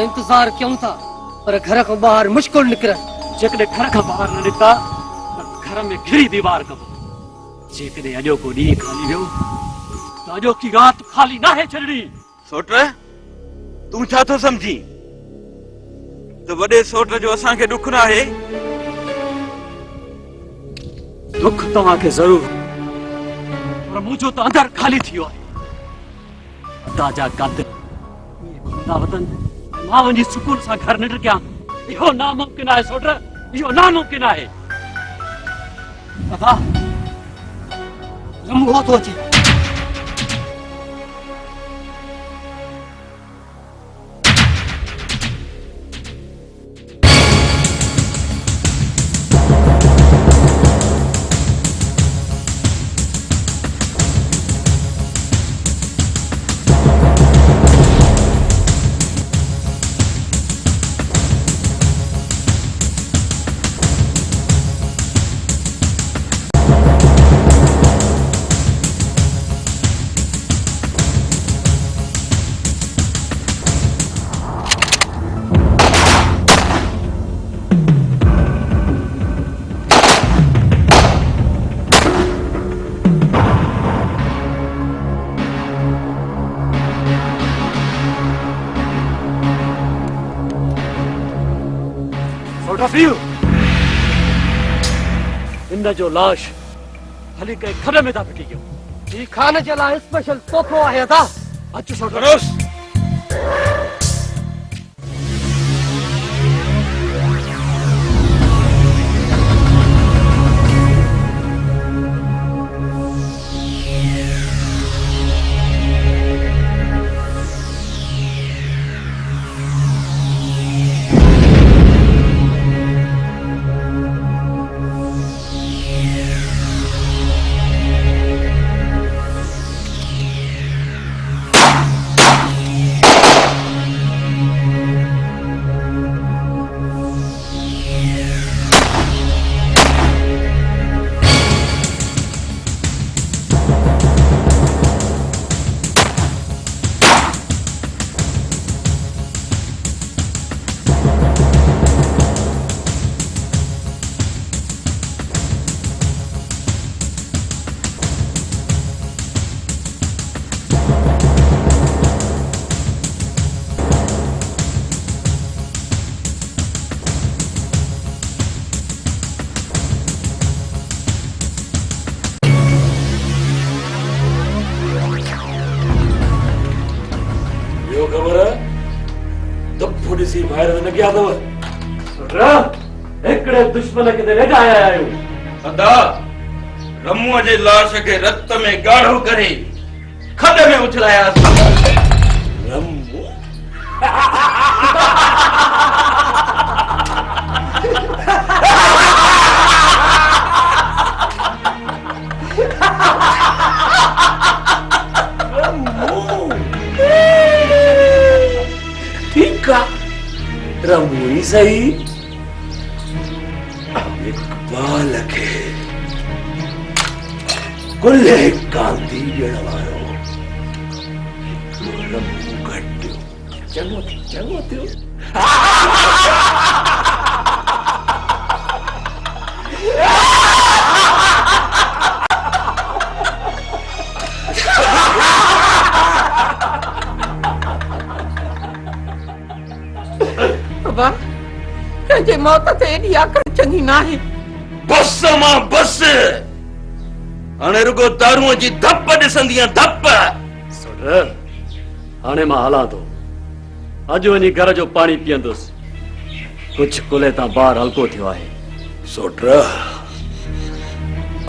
इंतजार क्यों था पर घर को बाहर मुश्किल निकल जेकॾहिं घर खां ॿाहिरि न निकिता त घर में घिरी दीवार कबो जेकॾहिं अॼोको ॾींहुं खाली वियो त अॼोकी राति खाली नाहे छॾणी सोट तूं छा थो सम्झी त वॾे सोट जो असांखे ॾुख न आहे दुख तव्हांखे ज़रूर पर मुंहिंजो त अंदर खाली थी वियो आहे ताजा कातिल था वतन मां वञी सुकून सां घर न टिकियां इहो नामुमकिन आहे सोट इहो नामुमकिन आहे बाबा रमू तो अचे इन जो लाश हली के खॾे में था फिटी गयो ई खान जे लाइ स्पेशल तोहफ़ो आहे था अच सोट दुश्मन के ले आया आयो अदा रमुआ जे लाश के रत में गाढ़ो करे खॾे में उछलाया रमू ठीक है रमू ही सही इकबाल के कुल्ले गांधी जड़वारो रमू घटियो चंगो थियो बाबा जे मौत ते एडी आकड़ चंगी ना है बस मां बस हाणे रुगो दारूअ जी धप ॾिसंदी धप सोट हाणे मां हलां थो अॼु वञी घर जो पाणी पीअंदुसि कुझु कुले तां ॿार हल्को थियो आहे सोट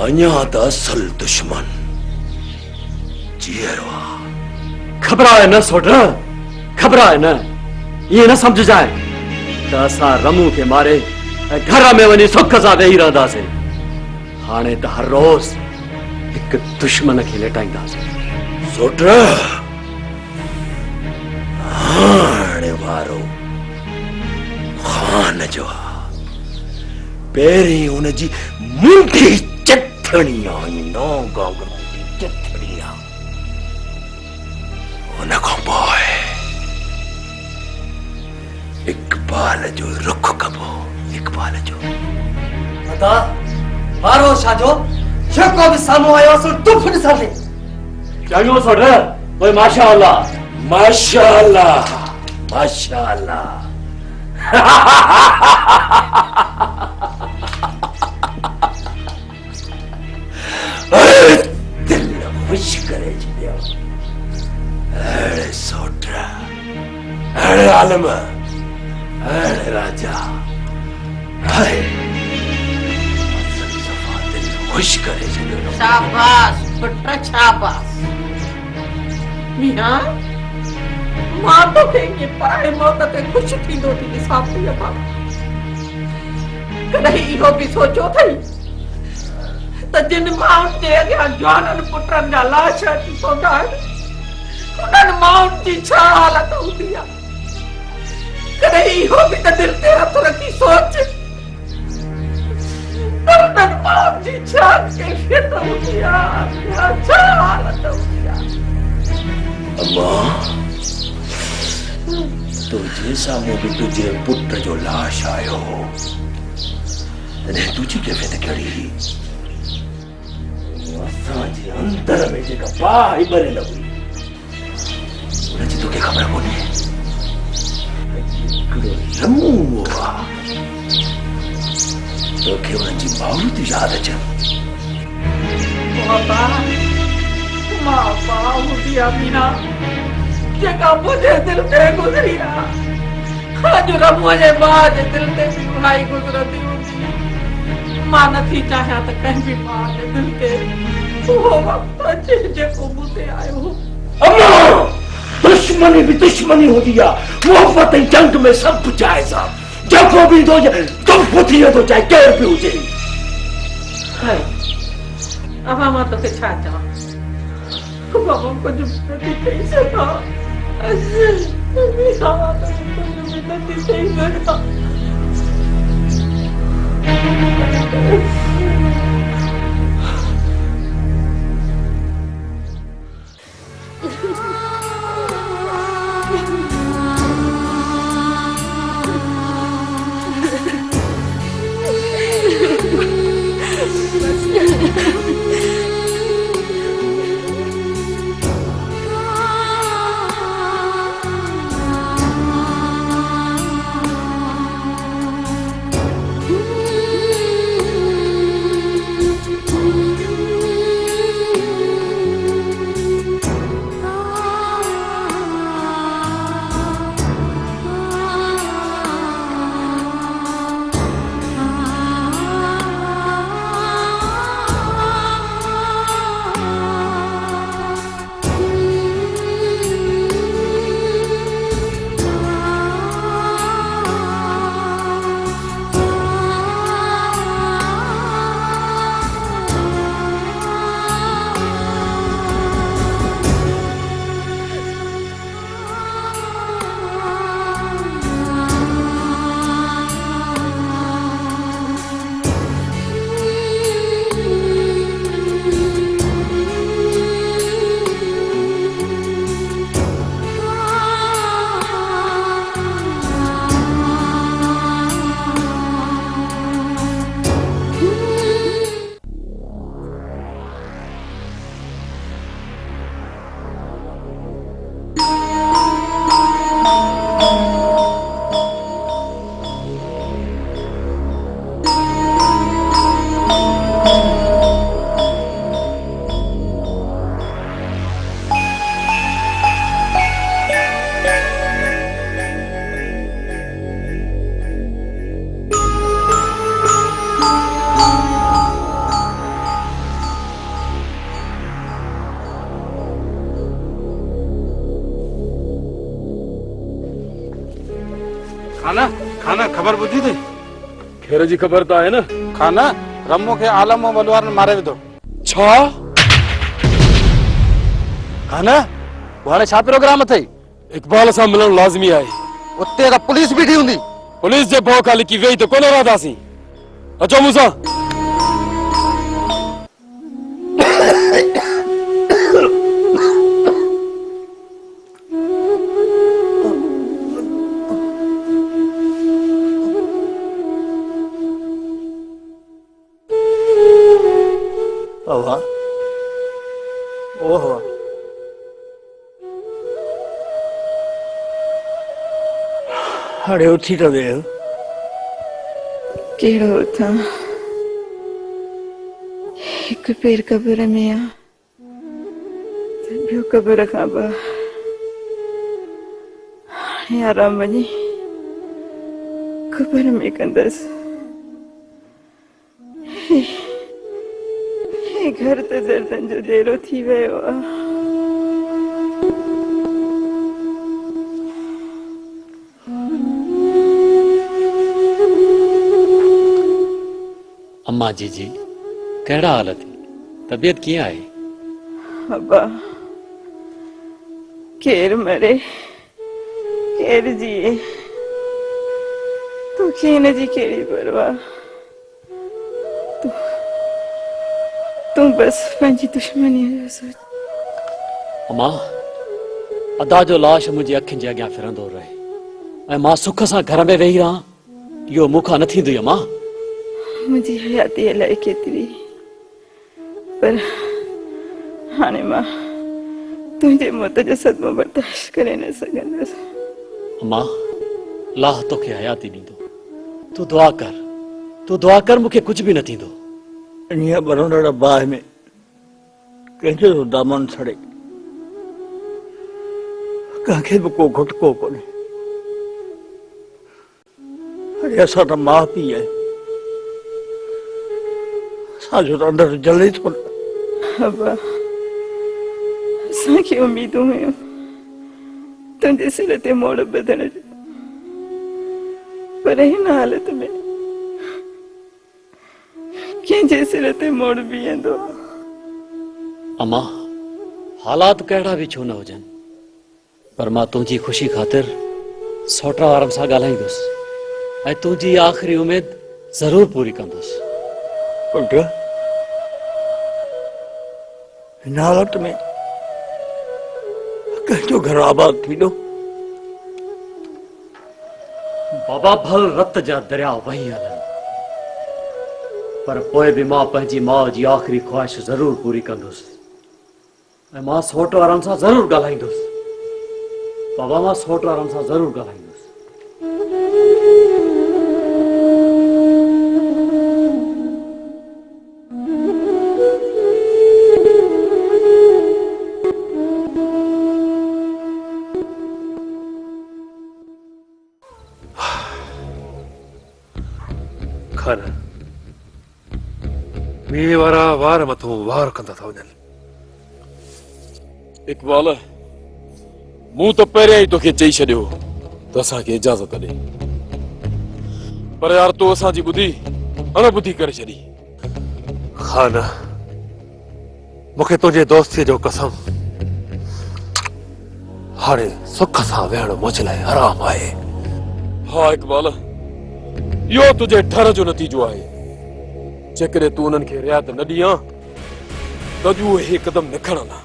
अञा त असल दुश्मन जीअरो घबराए न सोट घबराए न ये न समझजाए त असां रमू के मारे घर में वञी सुख सां वेही रहंदासीं हाणे त हर रोज़ हिकु दुश्मन खे लेटाईंदासीं सोट हाणे वारो खान जो पहिरीं हुनजी मुंडी चथणी आहे नो गांगर चथणी आहे हुन खां पोइ इकबाल जो रुख कबो, इकबाल जो। अदा मारो शाजो जेको बि साम्हूं आयो सो टुफ ॾिसांसीं। चङो सोट भई माशाअल्लाह माशाअल्लाह माशाअल्लाह। दिल खुश करे छॾियो। अड़े सोटा, अड़े आलम, अड़े राजा, हाय दिल खुश करे छॾियो। शाबाश पुट शाबाश। मियां मां तोखे ईअं पराए मौत ते ख़ुशि थींदो थी ॾिसां पई अमां। कॾहिं इहो बि सोचियो अथई त जिन माउनि जे अॻियां जवाननि पुटनि जा लाश अची पवंदा आहिनि उन्हनि माउनि जी छा हालत हूंदी आहे? कॾहिं इहो बि त दिलि ते हथ रखी सोच त उन्हनि माउनि जी छा कैफ़ियत हूंदी आहे, छा हालत हूंदी आहे? अम्मा तुझे साम्हूं बि तुझे पुट जो लाश आयो तॾहिं तुंहिंजी कैफ़ियत कहिड़ी हुई? असांजे अंदर में जेका बाहि ॿरियल हुई उनजी तोखे ख़बर कोन्हे। हिकिड़ो रमू आहे, तोखे उन्हनि जी माउरूं थी यादि अचनि। मां हूंदी आहे मीना जेका मुंहिंजे दिलि ते गुज़री आहे। अॼु रमूअ जे माउ जे दिलि ते बि उहा ई गुज़रंदी हूंदी। मां नथी चाहियां त कंहिं बि माउ जे दिलि ते उहो वक़्तु अचे जेको मूं ते आयो हो। अम्मा दुश्मनी भी दुश्मनी होती है, मोहब्बत ऐं जंग में सब जायज़ आहे। जेको बि ईंदो तो पुथी वेंदो चाहे केर बि हुजे। अवां मां तोखे छा चवां? बाबा कुझु नथी चई सघां। कुझु नथी चई सघां। खाना खाना खबर ॿुधी थी? खेर जी ख़बर त आहे न। खाना रमो खे आलम बलवार ने मारे विधो। छा? खाना वो हाणे छा प्रोग्राम अथई? इकबाल सां मिलण लाज़मी आहे। उते का पुलिस बीठी हूंदी। पुलिस जे भउ खां लिकी वेही त कोन रहंदासीं। अचो मूंसां। हाणे उथी तो वेह कहिड़ो उथां हिकु पेर क़बर में आ ॿियो क़बर खां ॿ हाणे आराम वञी क़बर में कंदसि हे घर त दर्दनि जो डेरो थी वियो आहे अम्मा जी कहिड़ा हाल थी तबीयत कीअं आहे अब्बा केर मरे केर जिए तोखे हिन जी कहिड़ी परवाह तूं बस पंहिंजी दुश्मनीअ जो सोच अम्मा अदा जो लाश मुंहिंजी अखियुनि जे अॻियां फिरंदो रहे ऐं मां सुख सां घर में वेही रहां इहो मूंखां न थींदी अम्मा मुंहिंजी हयाती अलाए केतिरी पर हाणे मां तुंहिंजे मौत जो सदमो बर्दाश्त करे न सघंदसि अम्मा अल्लाह तोखे हयाती ॾींदो तूं दुआ कर मूंखे कुझु बि न थींदो इन बरंदड़ बाहि में कंहिंजो दामन सड़े कंहिंखे बि को घुटको कोन्हे अरे असां त माउ पीउ आहियूं असांजो त अंदरि जले थो अब्बा असांखे उमेदूं हुयूं तुंहिंजे सिर ते मोड़ ॿधण जो पर हिन हालत में कंहिंजे सिर ते मोड़ बीहंदो अम्मा हालात कहिड़ा बि छो न हुजनि पर मां तुंहिंजी ख़ुशी ख़ातिर सौट वारनि सां ॻाल्हाईंदुसि ऐं तुंहिंजी आख़िरी उमेद ज़रूर पूरी कंदुसि पुट हिन हालत में कंहिंजो घर आबाद थींदो बाबा भल रत जा दरिया वही हलनि पर पोइ बि मां पंहिंजी माउ जी आख़िरी ख़्वाहिश ज़रूर पूरी कंदुसि ऐं मां सौट वारनि सां ज़रूर ॻाल्हाईंदुसि बाबा मां सौट वारनि सां ज़रूर ॻाल्हाईंदुसि खाना मींहं वारा वार मथो वार कंदा था वञनि इकबाल मूं त पहिरियां ई तोखे चई छॾियो त असांखे इजाज़त ॾे पर यार तूं असांजी ॿुधी अणॿुधी करे छॾी खाना मूंखे तुंहिंजे दोस्तीअ जो कसम हाणे सुख सां वेहण मुंहिंजे लाइ आराम आहे हा इकबाल इहो तुंहिंजे डर जो नतीजो आहे जेकॾहिं तूं उन्हनि खे रियायत न ॾीआं त अॼु उहे हिकदमि न खणंदा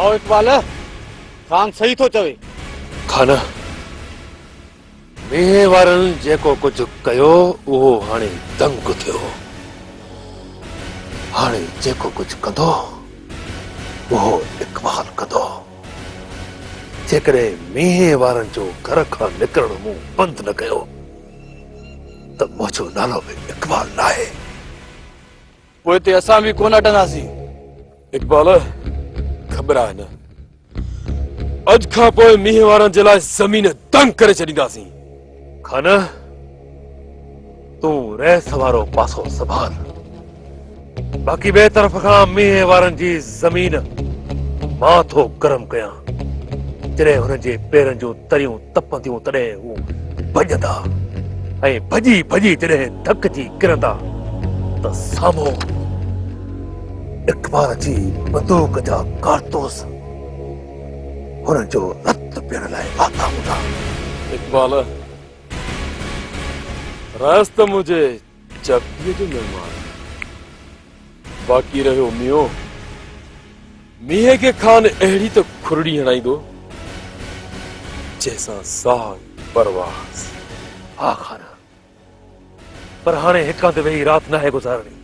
आओ इकबाल खान सही थो चवे खाना मींहं वारनि जेको कुझु कयो उहो हाणे दंग थियो हाणे जेको कुझु कंदो उहो इकबाल कंदो जेकॾहिं मींहं वारनि जो घर खां निकिरण मूं बंदि न कयो त मुंहिंजो नालो बि इकबाल न आहे पोइ ते असां बि कोन अटंदासीं इकबाल ख़बर आहे न अॼु खां पोइ मींहं वारनि जे लाइ ज़मीन दंग करे छॾींदासीं खाना तूं रहस वारो पासो संभाल बाक़ी ॿिए तरफ़ खां मींहं वारनि जी ज़मीन मां थो गरम कयां जॾहिं हुननि जे पेरनि जूं तरियूं तपंदियूं तॾहिं हू भॼंदा ऐं भॼी भॼी जॾहिं थकिजी किरंदा त साम्हूं इकबाल जी बंदूक जा कारतूस हुननि जो रत पीअण लाइ आता हूंदा इकबाल रास त मुंहिंजे चपीअ जो महिमान बाक़ी रहियो मींहुं मींहं खे खान अहिड़ी त खुरड़ी हणाईंदो जंहिंसां साग परवास हा खाना पर हाणे हिक हंधि वेही राति नाहे गुज़ारणी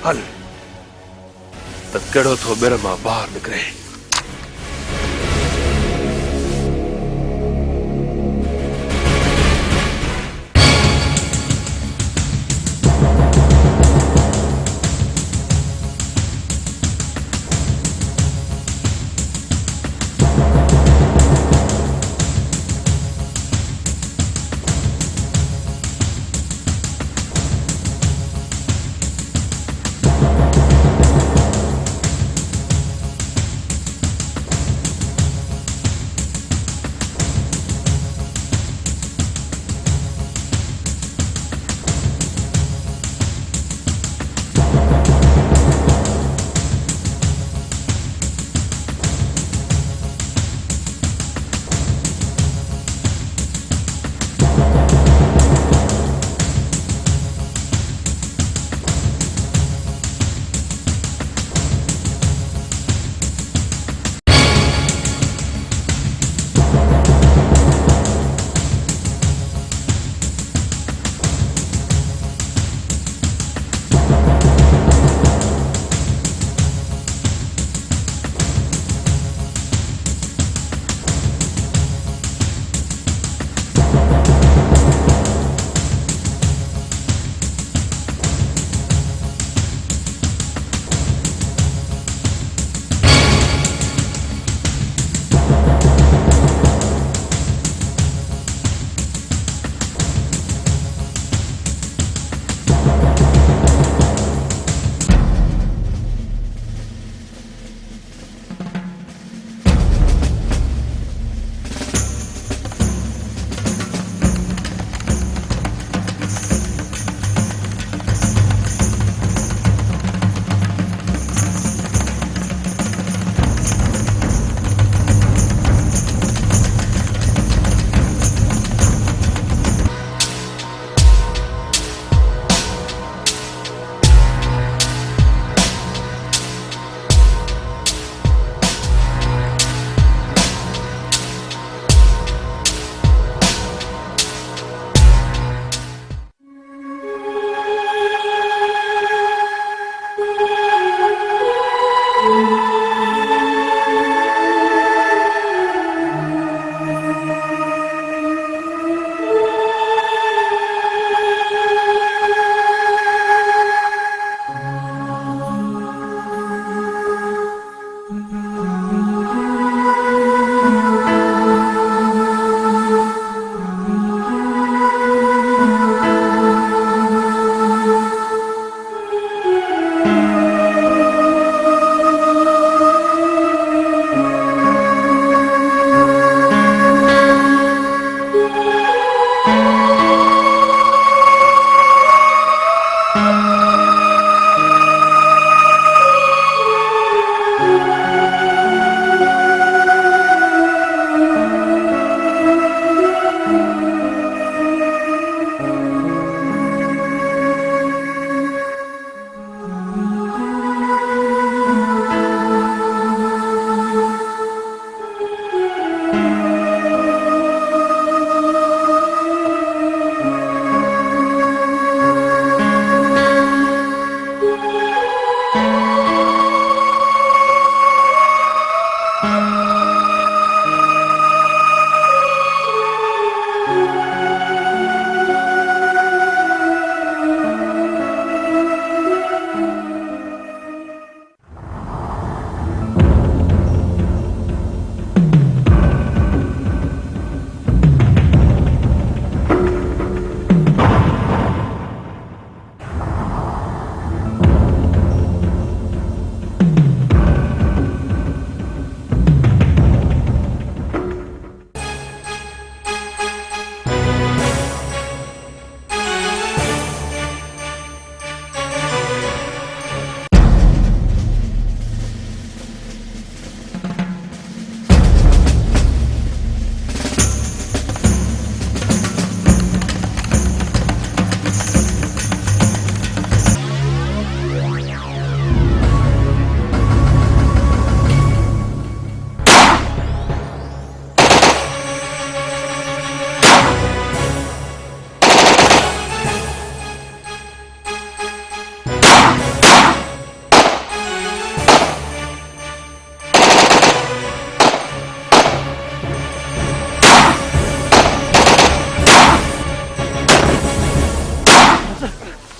हल त कहिड़ो थो ॿिर मां ॿाहिरि निकिरे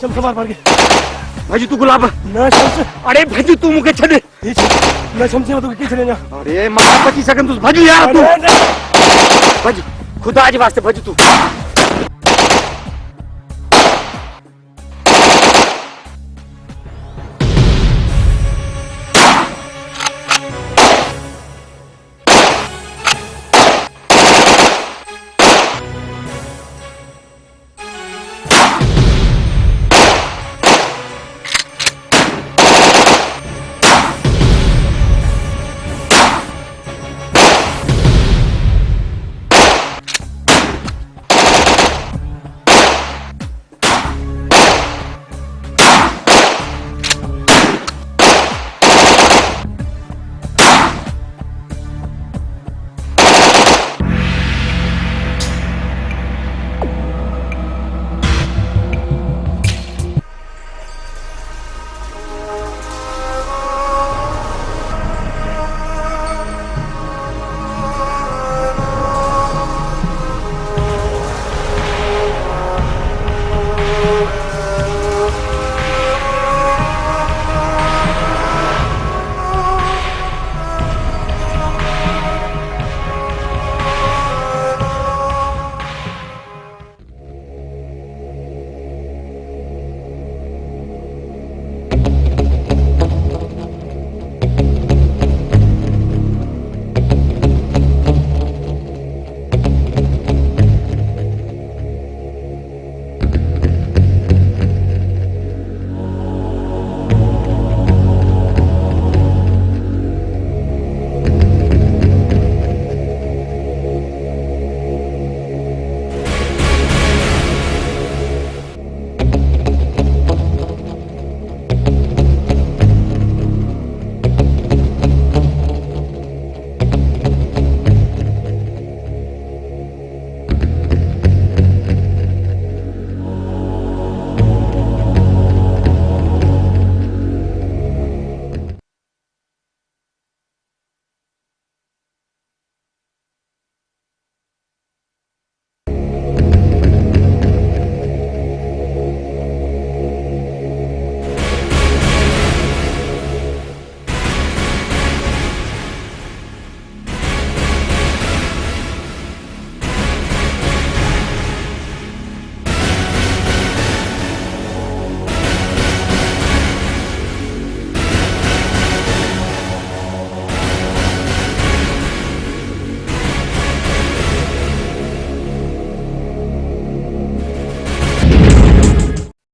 शमस मार मार के भाजी तू गुलाब ना शमस अरे भाजी तू मुके छड़े ना शमस मैं तो के चले ना अरे मां 25 सेकंड तू भाजी यार तू भाजी खुदा आज वास्ते भाजी तू